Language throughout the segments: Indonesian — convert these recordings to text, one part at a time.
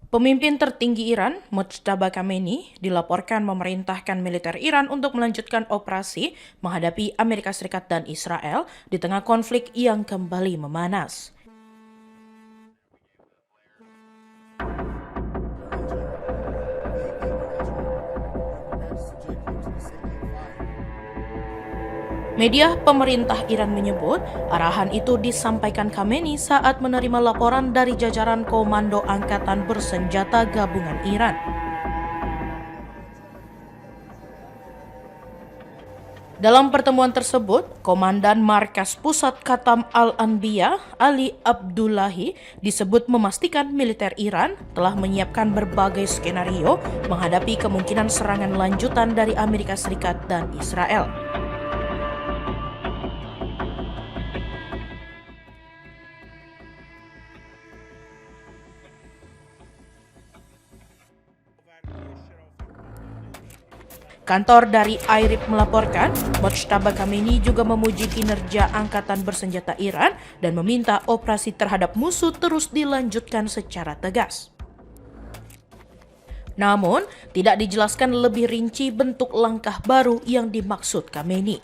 Pemimpin tertinggi Iran, Mojtaba Khamenei, dilaporkan memerintahkan militer Iran untuk melanjutkan operasi menghadapi Amerika Serikat dan Israel di tengah konflik yang kembali memanas. Media pemerintah Iran menyebut arahan itu disampaikan Khamenei saat menerima laporan dari jajaran Komando Angkatan Bersenjata Gabungan Iran. Dalam pertemuan tersebut, Komandan Markas Pusat Khatam Al-Anbiya, Ali Abdullahi, disebut memastikan militer Iran telah menyiapkan berbagai skenario menghadapi kemungkinan serangan lanjutan dari Amerika Serikat dan Israel. Kantor dari IRIB melaporkan, Mojtaba Khamenei juga memuji kinerja Angkatan Bersenjata Iran dan meminta operasi terhadap musuh terus dilanjutkan secara tegas. Namun, tidak dijelaskan lebih rinci bentuk langkah baru yang dimaksud Khamenei.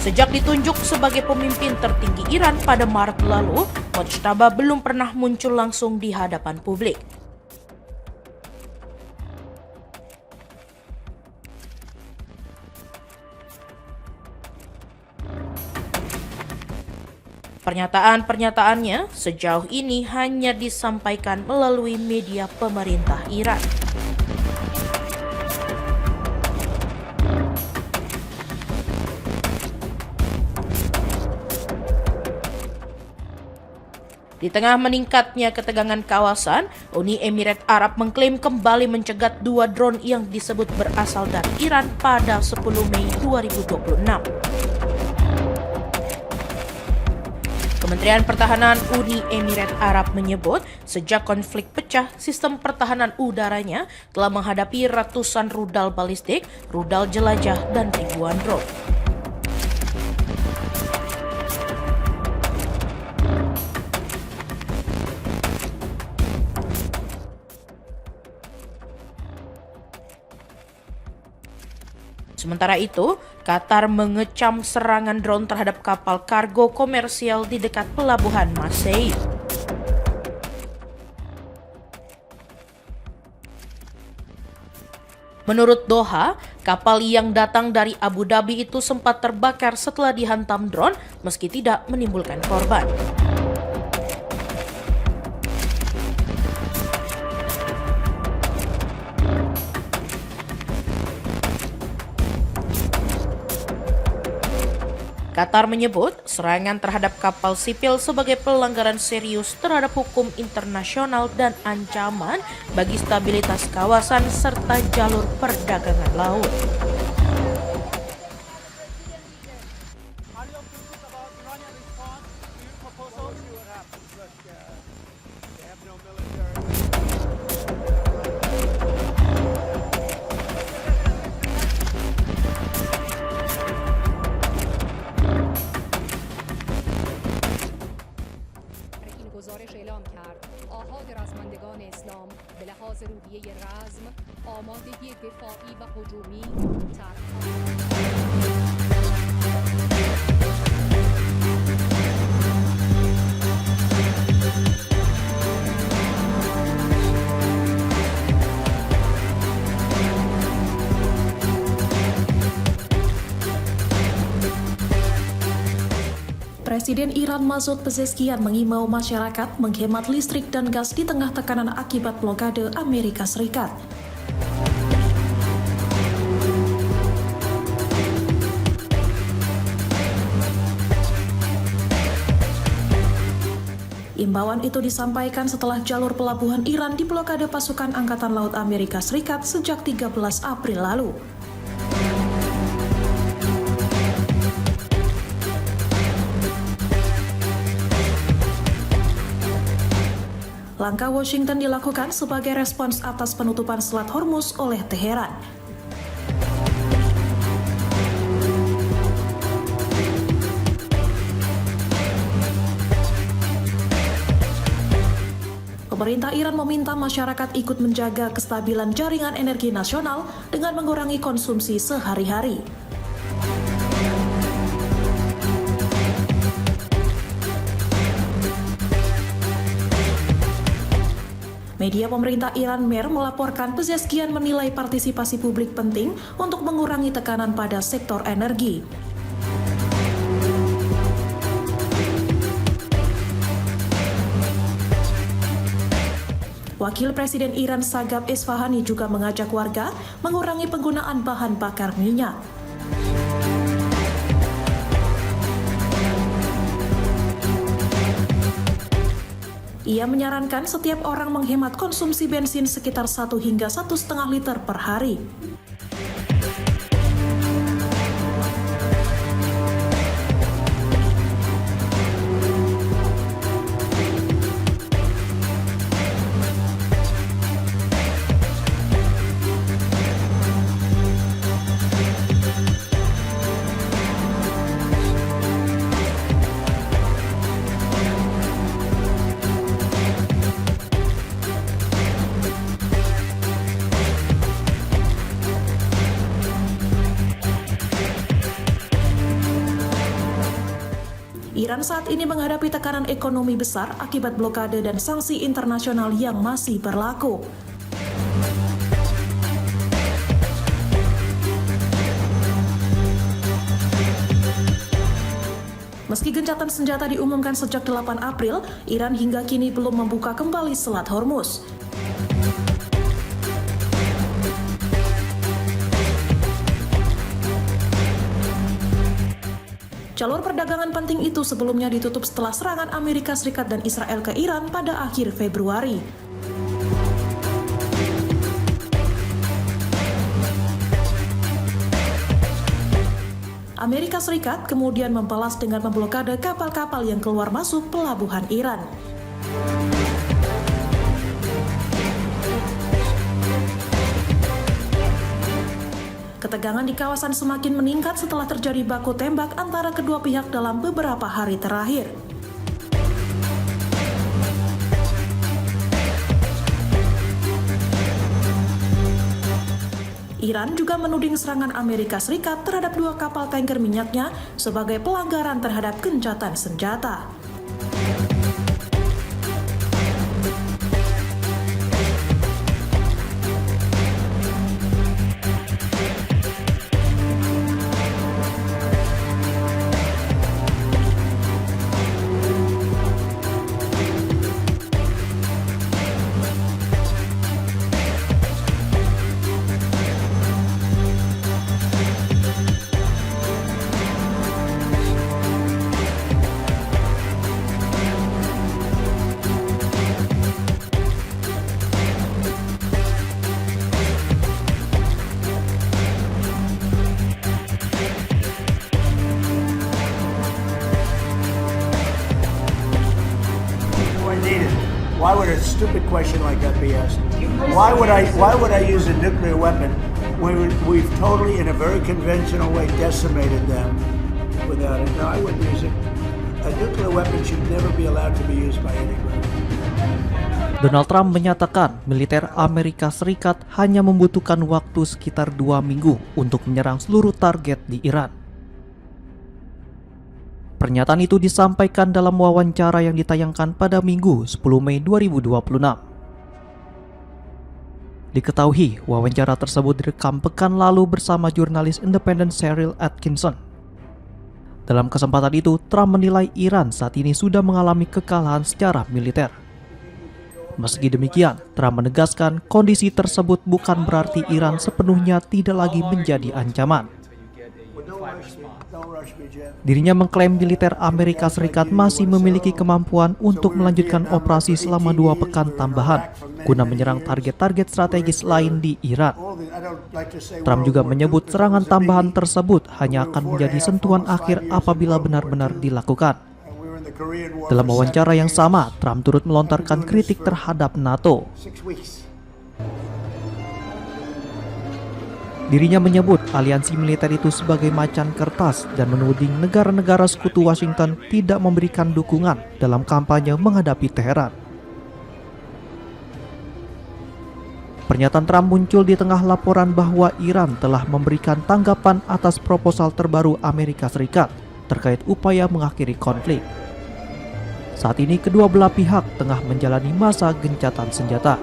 Sejak ditunjuk sebagai pemimpin tertinggi Iran pada Maret lalu, Mojtaba belum pernah muncul langsung di hadapan publik. Pernyataan-pernyataannya sejauh ini hanya disampaikan melalui media pemerintah Iran. Di tengah meningkatnya ketegangan kawasan, Uni Emirat Arab mengklaim kembali mencegat 2 drone yang disebut berasal dari Iran pada 10 Mei 2026. Kementerian Pertahanan Uni Emirat Arab menyebut sejak konflik pecah, sistem pertahanan udaranya telah menghadapi ratusan rudal balistik, rudal jelajah, dan ribuan drone. Sementara itu, Qatar mengecam serangan drone terhadap kapal kargo komersial di dekat pelabuhan Marseille. Menurut Doha, kapal yang datang dari Abu Dhabi itu sempat terbakar setelah dihantam drone meski tidak menimbulkan korban. Qatar menyebut serangan terhadap kapal sipil sebagai pelanggaran serius terhadap hukum internasional dan ancaman bagi stabilitas kawasan serta jalur perdagangan laut. گزارش اعلام کرد آحاد رزمندگان اسلام به لحاظ روحیه رزم آمادگی دفاعی و هجومی Presiden Iran Masoud Pezeshkian mengimbau masyarakat menghemat listrik dan gas di tengah tekanan akibat blokade Amerika Serikat. Imbauan itu disampaikan setelah jalur pelabuhan Iran diblokade pasukan Angkatan Laut Amerika Serikat sejak 13 April lalu. Langkah Washington dilakukan sebagai respons atas penutupan Selat Hormuz oleh Teheran. pemerintah Iran meminta masyarakat ikut menjaga kestabilan jaringan energi nasional dengan mengurangi konsumsi sehari-hari. Media pemerintah Iran Mer melaporkan Pezeshkian menilai partisipasi publik penting untuk mengurangi tekanan pada sektor energi. Wakil Presiden Iran Sagab Esfahani juga mengajak warga mengurangi penggunaan bahan bakar minyak. Ia menyarankan setiap orang menghemat konsumsi bensin sekitar 1 hingga 1,5 liter per hari. Iran saat ini menghadapi tekanan ekonomi besar akibat blokade dan sanksi internasional yang masih berlaku. Meski gencatan senjata diumumkan sejak 8 April, Iran hingga kini belum membuka kembali Selat Hormuz. Jalur perdagangan penting itu sebelumnya ditutup setelah serangan Amerika Serikat dan Israel ke Iran pada akhir Februari. Amerika Serikat kemudian membalas dengan memblokade kapal-kapal yang keluar masuk pelabuhan Iran. Ketegangan di kawasan semakin meningkat setelah terjadi baku tembak antara kedua pihak dalam beberapa hari terakhir. Iran juga menuding serangan Amerika Serikat terhadap 2 kapal tanker minyaknya sebagai pelanggaran terhadap gencatan senjata. Why would a stupid question like that be asked? Why would I use a nuclear weapon when we've totally, in a very conventional way, decimated them without it? No, I wouldn't use it. A nuclear weapon should never be allowed to be used by anyone. Donald Trump menyatakan militer Amerika Serikat hanya membutuhkan waktu sekitar 2 minggu untuk menyerang seluruh target di Iran. Pernyataan itu disampaikan dalam wawancara yang ditayangkan pada Minggu 10 Mei 2026. Diketahui wawancara tersebut direkam pekan lalu bersama jurnalis independen Cheryl Atkinson. Dalam kesempatan itu, Trump menilai Iran saat ini sudah mengalami kekalahan secara militer. Meski demikian, Trump menegaskan kondisi tersebut bukan berarti Iran sepenuhnya tidak lagi menjadi ancaman. Dirinya mengklaim militer Amerika Serikat masih memiliki kemampuan untuk melanjutkan operasi selama 2 pekan tambahan guna menyerang target-target strategis lain di Iran. Trump juga menyebut serangan tambahan tersebut hanya akan menjadi sentuhan akhir apabila benar-benar dilakukan. Dalam wawancara yang sama, Trump turut melontarkan kritik terhadap NATO. Dirinya menyebut aliansi militer itu sebagai macan kertas dan menuding negara-negara sekutu Washington tidak memberikan dukungan dalam kampanye menghadapi Teheran. Pernyataan Trump muncul di tengah laporan bahwa Iran telah memberikan tanggapan atas proposal terbaru Amerika Serikat terkait upaya mengakhiri konflik. Saat ini kedua belah pihak tengah menjalani masa gencatan senjata.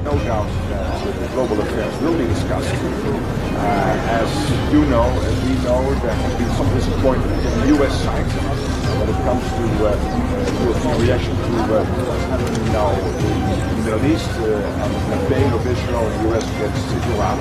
No doubt that global affairs will be discussed. As you know, as we know, there has been some disappointment on the U.S. side when it comes to European reaction to what's happening now in the Middle East and the campaign of Israel and the U.S. against Iran.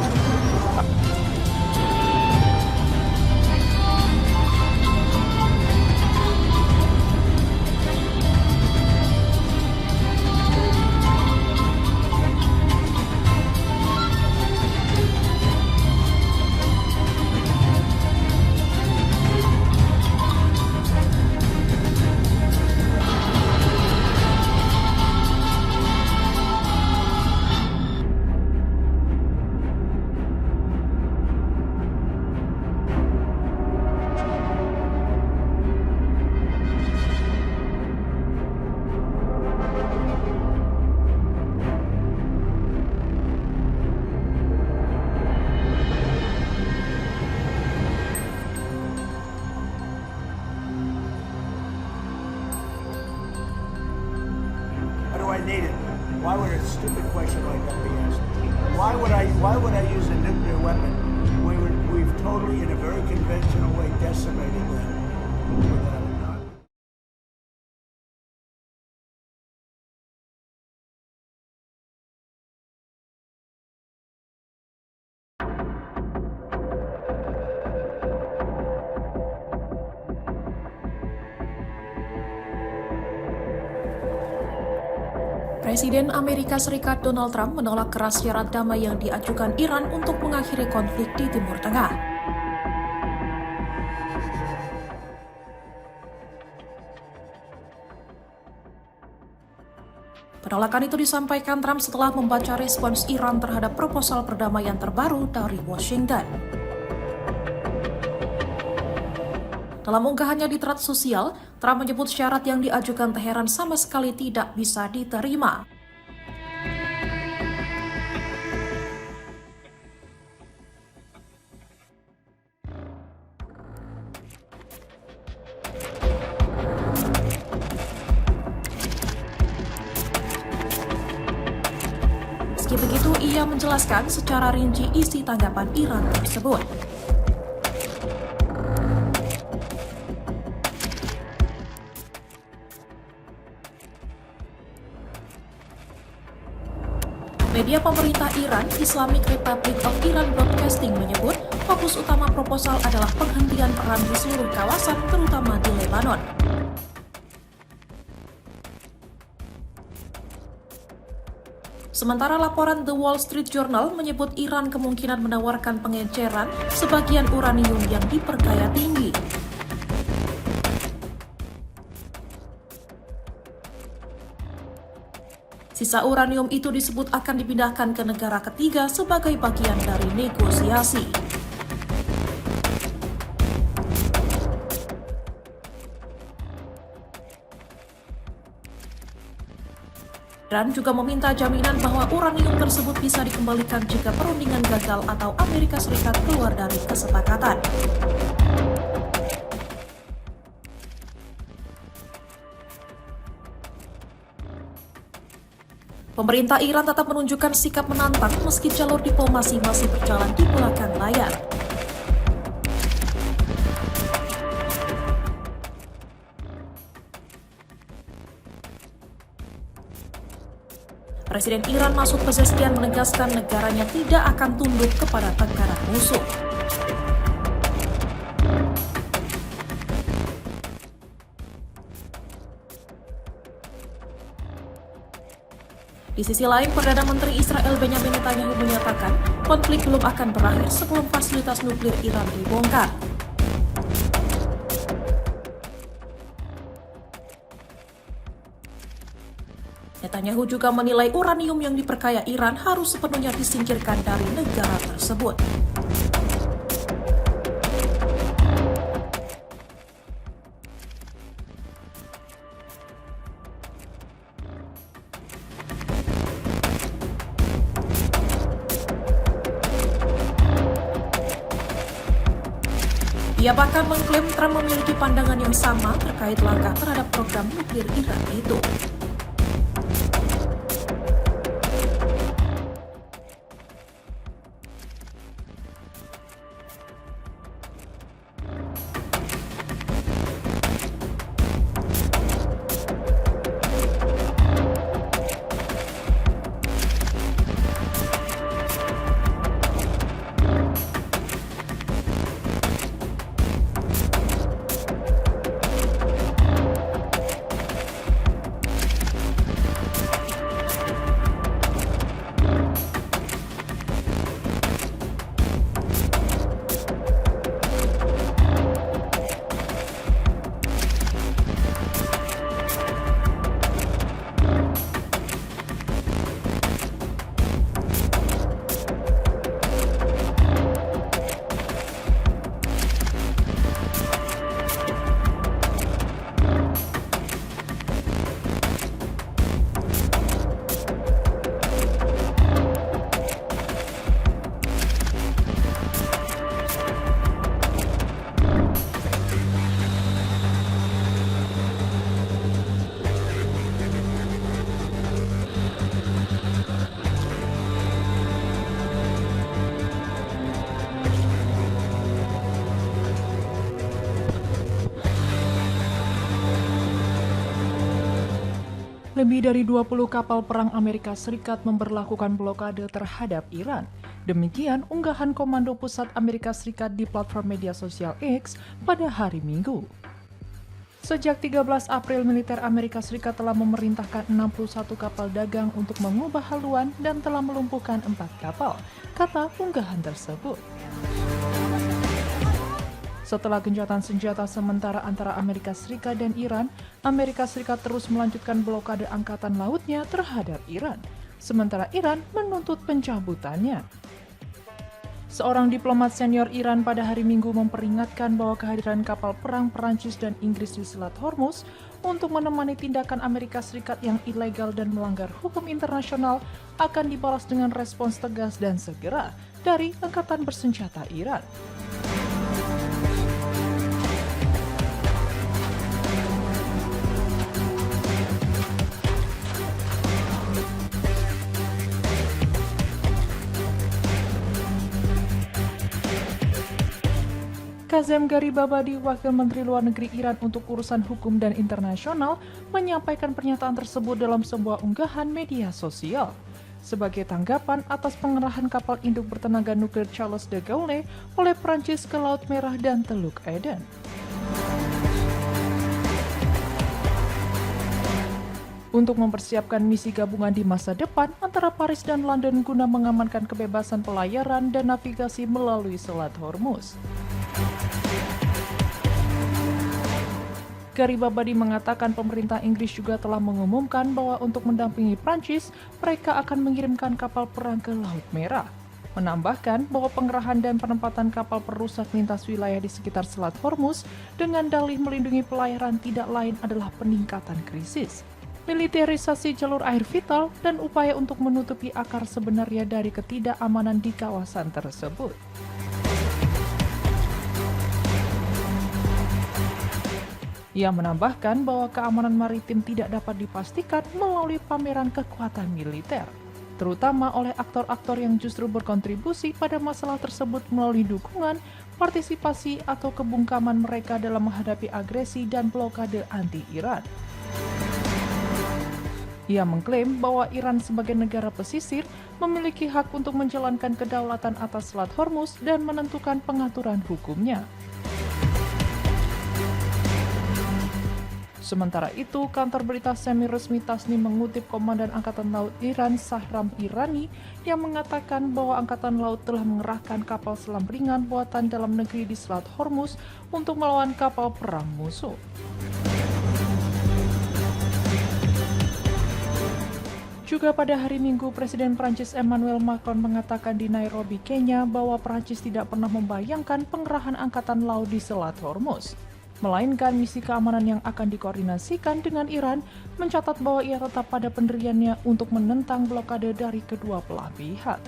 Need it. Why would a stupid question like that be asked? Why would I use a nuclear weapon when we've totally, in a very conventional way, decimated them without a doubt? Presiden Amerika Serikat Donald Trump menolak keras syarat damai yang diajukan Iran untuk mengakhiri konflik di Timur Tengah. Penolakan itu disampaikan Trump setelah membaca respons Iran terhadap proposal perdamaian terbaru dari Washington. Dalam unggahannya di thread sosial, Trump menyebut syarat yang diajukan Teheran sama sekali tidak bisa diterima. Meski begitu, ia menjelaskan secara rinci isi tanggapan Iran tersebut. Media pemerintah Iran, Islamic Republic of Iran Broadcasting menyebut fokus utama proposal adalah penghentian perang di seluruh kawasan, terutama di Lebanon. Sementara laporan The Wall Street Journal menyebut Iran kemungkinan menawarkan pengenceran sebagian uranium yang diperkaya tinggi. Sisa uranium itu disebut akan dipindahkan ke negara ketiga sebagai bagian dari negosiasi. Iran juga meminta jaminan bahwa uranium tersebut bisa dikembalikan jika perundingan gagal atau Amerika Serikat keluar dari kesepakatan. Pemerintah Iran tetap menunjukkan sikap menantang meski jalur diplomasi masih berjalan di belakang layar. Presiden Iran Masoud Pezeshkian menegaskan negaranya tidak akan tunduk kepada tenggaran musuh. Di sisi lain, Perdana Menteri Israel Benjamin Netanyahu menyatakan konflik belum akan berakhir sebelum fasilitas nuklir Iran dibongkar. Netanyahu juga menilai uranium yang diperkaya Iran harus sepenuhnya disingkirkan dari negara tersebut. Ia bahkan mengklaim Trump memiliki pandangan yang sama terkait langkah terhadap program nuklir Iran itu. Lebih dari 20 kapal perang Amerika Serikat memberlakukan blokade terhadap Iran. Demikian unggahan Komando Pusat Amerika Serikat di platform media sosial X pada hari Minggu. Sejak 13 April, militer Amerika Serikat telah memerintahkan 61 kapal dagang untuk mengubah haluan dan telah melumpuhkan 4 kapal, kata unggahan tersebut. Setelah gencatan senjata sementara antara Amerika Serikat dan Iran, Amerika Serikat terus melanjutkan blokade angkatan lautnya terhadap Iran, sementara Iran menuntut pencabutannya. Seorang diplomat senior Iran pada hari Minggu memperingatkan bahwa kehadiran kapal perang Perancis dan Inggris di Selat Hormuz untuk menemani tindakan Amerika Serikat yang ilegal dan melanggar hukum internasional akan dibalas dengan respons tegas dan segera dari angkatan bersenjata Iran. Kazem Garibabadi, Wakil Menteri Luar Negeri Iran untuk urusan hukum dan internasional, menyampaikan pernyataan tersebut dalam sebuah unggahan media sosial sebagai tanggapan atas pengerahan kapal induk bertenaga nuklir Charles de Gaulle oleh Prancis ke Laut Merah dan Teluk Aden. Untuk mempersiapkan misi gabungan di masa depan antara Paris dan London guna mengamankan kebebasan pelayaran dan navigasi melalui Selat Hormuz. Garibabadi mengatakan pemerintah Inggris juga telah mengumumkan bahwa untuk mendampingi Prancis, mereka akan mengirimkan kapal perang ke Laut Merah. Menambahkan bahwa pengerahan dan penempatan kapal perusak lintas wilayah di sekitar Selat Hormuz dengan dalih melindungi pelayaran tidak lain adalah peningkatan krisis. militerisasi jalur air vital, dan upaya untuk menutupi akar sebenarnya dari ketidakamanan di kawasan tersebut. Ia menambahkan bahwa keamanan maritim tidak dapat dipastikan melalui pameran kekuatan militer, terutama oleh aktor-aktor yang justru berkontribusi pada masalah tersebut melalui dukungan, partisipasi, atau kebungkaman mereka dalam menghadapi agresi dan blokade anti-Iran. Ia mengklaim bahwa Iran sebagai negara pesisir memiliki hak untuk menjalankan kedaulatan atas Selat Hormuz dan menentukan pengaturan hukumnya. Sementara itu, kantor berita semi-resmi Tasnim mengutip Komandan Angkatan Laut Iran Shahram Irani yang mengatakan bahwa Angkatan Laut telah mengerahkan kapal selam ringan buatan dalam negeri di Selat Hormuz untuk melawan kapal perang musuh. Juga pada hari Minggu, Presiden Prancis Emmanuel Macron mengatakan di Nairobi, Kenya, bahwa Prancis tidak pernah membayangkan pengerahan Angkatan Laut di Selat Hormuz, melainkan misi keamanan yang akan dikoordinasikan dengan Iran, mencatat bahwa ia tetap pada pendiriannya untuk menentang blokade dari kedua belah pihak.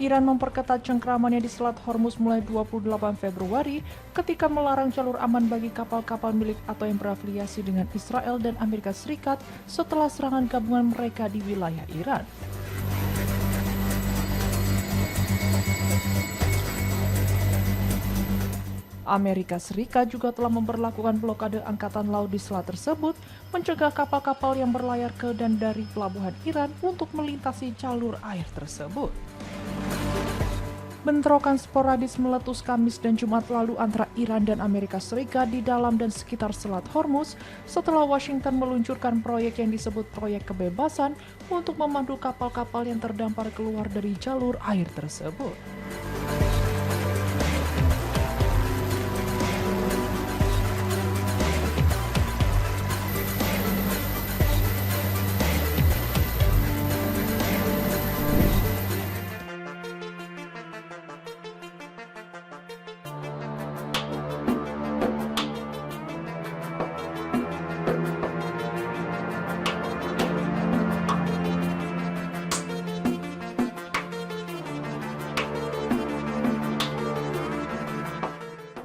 Iran memperketat cengkramannya di Selat Hormuz mulai 28 Februari ketika melarang jalur aman bagi kapal-kapal milik atau yang berafiliasi dengan Israel dan Amerika Serikat setelah serangan gabungan mereka di wilayah Iran. Amerika Serikat juga telah memberlakukan blokade angkatan laut di selat tersebut, mencegah kapal-kapal yang berlayar ke dan dari pelabuhan Iran untuk melintasi jalur air tersebut. Bentrokan sporadis meletus Kamis dan Jumat lalu antara Iran dan Amerika Serikat di dalam dan sekitar Selat Hormuz setelah Washington meluncurkan proyek yang disebut Proyek Kebebasan untuk memandu kapal-kapal yang terdampar keluar dari jalur air tersebut.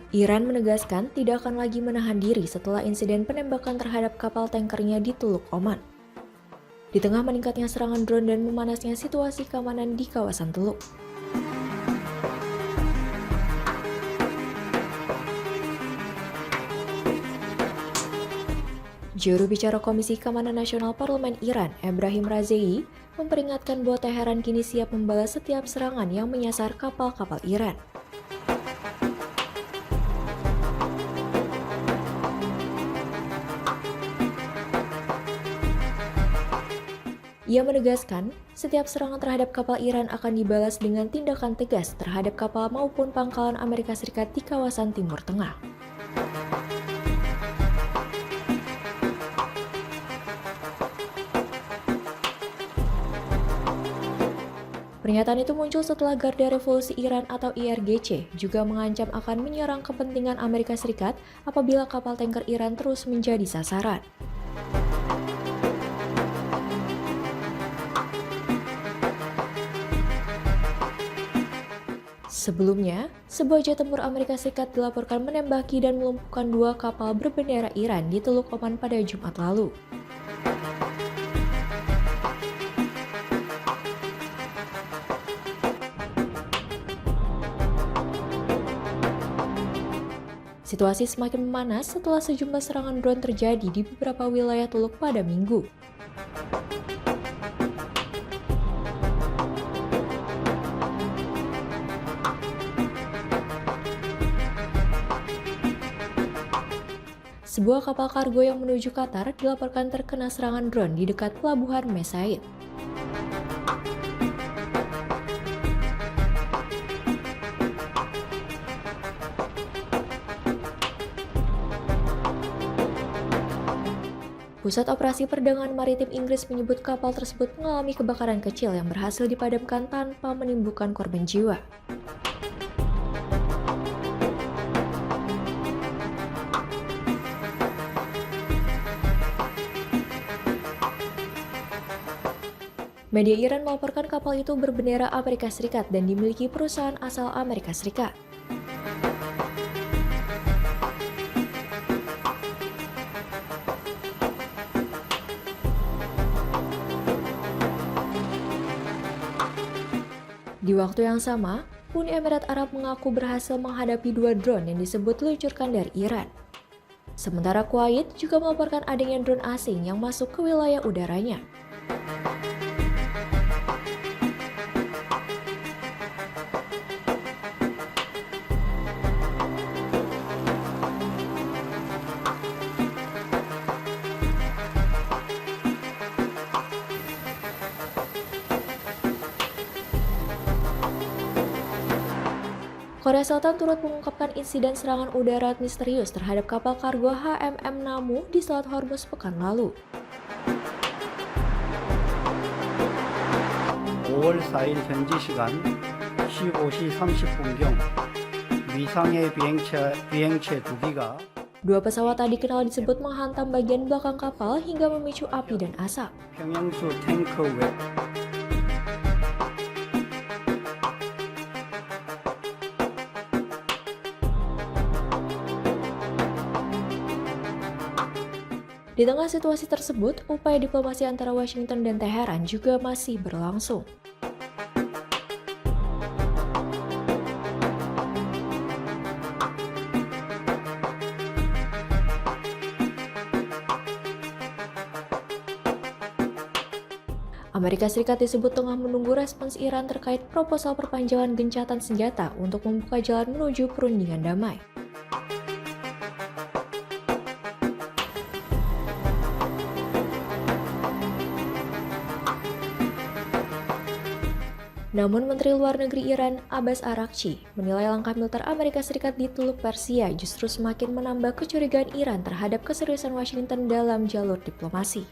Iran menegaskan tidak akan lagi menahan diri setelah insiden penembakan terhadap kapal tankernya di Teluk Oman. Di tengah meningkatnya serangan drone dan memanasnya situasi keamanan di kawasan Teluk. Juru bicara Komisi Keamanan Nasional Parlemen Iran, Ebrahim Razaei, memperingatkan bahwa Teheran kini siap membalas setiap serangan yang menyasar kapal-kapal Iran. Ia menegaskan, setiap serangan terhadap kapal Iran akan dibalas dengan tindakan tegas terhadap kapal maupun pangkalan Amerika Serikat di kawasan Timur Tengah. Pernyataan itu muncul setelah Garda Revolusi Iran atau IRGC juga mengancam akan menyerang kepentingan Amerika Serikat apabila kapal tanker Iran terus menjadi sasaran. Sebelumnya, sebuah jet tempur Amerika Serikat dilaporkan menembaki dan melumpuhkan 2 kapal berbendera Iran di Teluk Oman pada Jumat lalu. Situasi semakin memanas setelah sejumlah serangan drone terjadi di beberapa wilayah Teluk pada Minggu. Sebuah kapal kargo yang menuju Qatar dilaporkan terkena serangan drone di dekat pelabuhan Mesaid. Pusat Operasi Perdagangan Maritim Inggris menyebut kapal tersebut mengalami kebakaran kecil yang berhasil dipadamkan tanpa menimbulkan korban jiwa. Media Iran melaporkan kapal itu berbendera Amerika Serikat dan dimiliki perusahaan asal Amerika Serikat. Di waktu yang sama, Uni Emirat Arab mengaku berhasil menghadapi 2 drone yang disebut diluncurkan dari Iran. Sementara Kuwait juga melaporkan adanya drone asing yang masuk ke wilayah udaranya. Korea Selatan turut mengungkapkan insiden serangan udara misterius terhadap kapal kargo HMM Namu di Selat Hormuz pekan lalu. 5월 4일 현지 시간 15시 30분경 위상의 비행체 2기가 Dua pesawat tak dikenal disebut menghantam bagian belakang kapal hingga memicu api dan asap. 평양수 탱커 웹 Di tengah situasi tersebut, upaya diplomasi antara Washington dan Teheran juga masih berlangsung. Amerika Serikat disebut tengah menunggu respons Iran terkait proposal perpanjangan gencatan senjata untuk membuka jalan menuju perundingan damai. Namun Menteri Luar Negeri Iran, Abbas Araghchi, menilai langkah militer Amerika Serikat di Teluk Persia justru semakin menambah kecurigaan Iran terhadap keseriusan Washington dalam jalur diplomasi.